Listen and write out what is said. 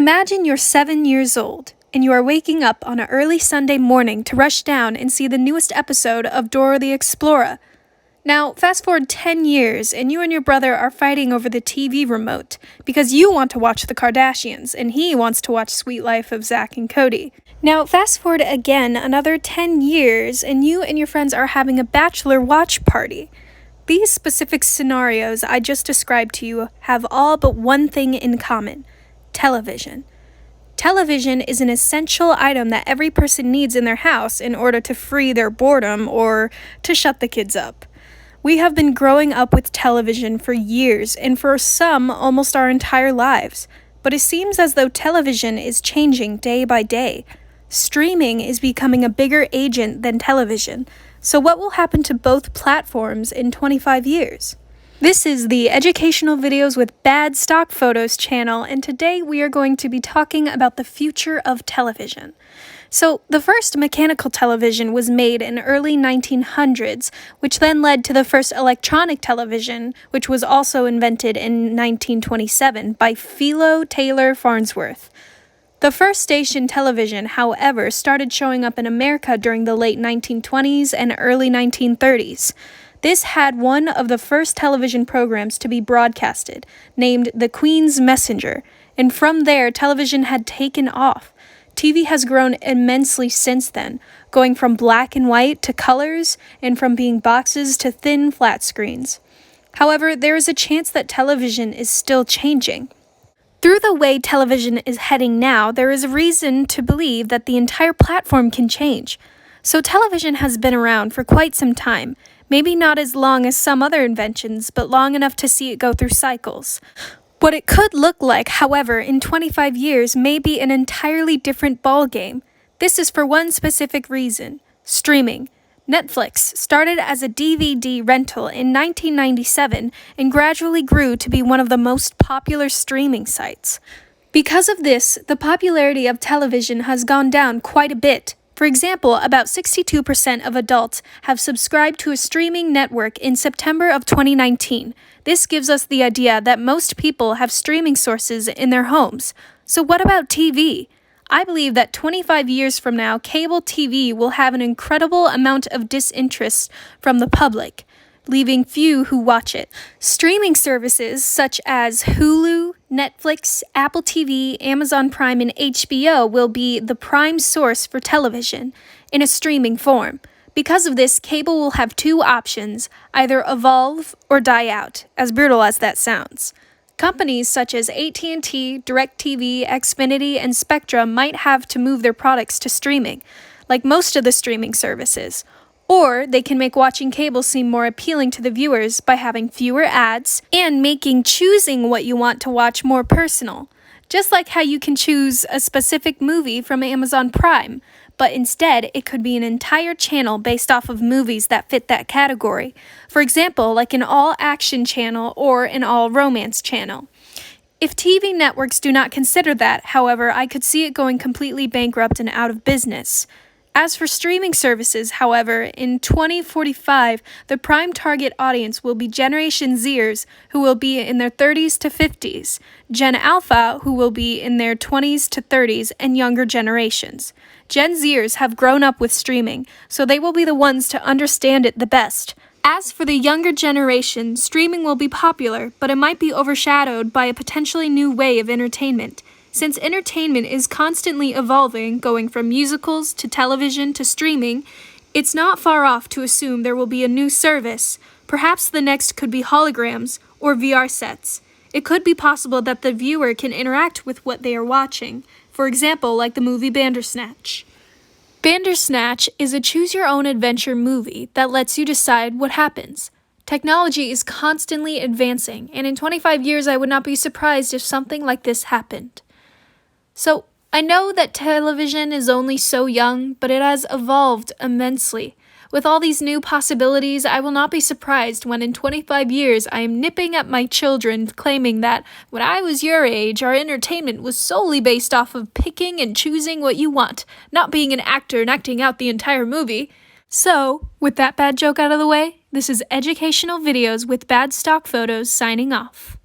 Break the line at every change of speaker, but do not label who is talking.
Imagine you're 7 years old, and you are waking up on an early Sunday morning to rush down and see the newest episode of Dora the Explorer. Now, fast forward 10 years, and you and your brother are fighting over the TV remote because you want to watch The Kardashians, and he wants to watch Sweet Life of Zach and Cody. Now, fast forward again another 10 years, and you and your friends are having a bachelor watch party. These specific scenarios I just described to you have all but one thing in common: television. Television is an essential item that every person needs in their house in order to free their boredom or to shut the kids up. We have been growing up with television for years, and for some, almost our entire lives. But it seems as though television is changing day by day. Streaming is becoming a bigger agent than television. So what will happen to both platforms in 25 years? This is the Educational Videos with Bad Stock Photos channel, and today we are going to be talking about the future of television. So, the first mechanical television was made in early 1900s, which then led to the first electronic television, which was also invented in 1927 by Philo Taylor Farnsworth. The first station television, however, started showing up in America during the late 1920s and early 1930s. This had one of the first television programs to be broadcasted, named The Queen's Messenger, and from there, television had taken off. TV has grown immensely since then, going from black and white to colors, and from being boxes to thin flat screens. However, there is a chance that television is still changing. Through the way television is heading now, there is a reason to believe that the entire platform can change. So television has been around for quite some time. Maybe not as long as some other inventions, but long enough to see it go through cycles. What it could look like, however, in 25 years may be an entirely different ballgame. This is for one specific reason: streaming. Netflix started as a DVD rental in 1997 and gradually grew to be one of the most popular streaming sites. Because of this, the popularity of television has gone down quite a bit. For example, about 62% of adults have subscribed to a streaming network in September of 2019. This gives us the idea that most people have streaming sources in their homes. So what about TV? I believe that 25 years from now, cable TV will have an incredible amount of disinterest from the public, leaving few who watch it. Streaming services such as Hulu, Netflix, Apple TV, Amazon Prime, and HBO will be the prime source for television in a streaming form. Because of this, cable will have two options: either evolve or die out, as brutal as that sounds. Companies such as AT&T, DirecTV, Xfinity, and Spectrum might have to move their products to streaming, like most of the streaming services. Or they can make watching cable seem more appealing to the viewers by having fewer ads and making choosing what you want to watch more personal. Just like how you can choose a specific movie from Amazon Prime, but instead it could be an entire channel based off of movies that fit that category. For example, like an all-action channel or an all-romance channel. If TV networks do not consider that, however, I could see it going completely bankrupt and out of business. As for streaming services, however, in 2045, the prime target audience will be Generation Zers, who will be in their 30s to 50s, Gen Alpha, who will be in their 20s to 30s, and younger generations. Gen Zers have grown up with streaming, so they will be the ones to understand it the best. As for the younger generation, streaming will be popular, but it might be overshadowed by a potentially new way of entertainment. Since entertainment is constantly evolving, going from musicals to television to streaming, it's not far off to assume there will be a new service. Perhaps the next could be holograms or VR sets. It could be possible that the viewer can interact with what they are watching, for example, like the movie Bandersnatch. Bandersnatch is a choose-your-own-adventure movie that lets you decide what happens. Technology is constantly advancing, and in 25 years I would not be surprised if something like this happened. So, I know that television is only so young, but it has evolved immensely. With all these new possibilities, I will not be surprised when in 25 years I am nipping at my children claiming that when I was your age, our entertainment was solely based off of picking and choosing what you want, not being an actor and acting out the entire movie. So, with that bad joke out of the way, this is Educational Videos with Bad Stock Photos signing off.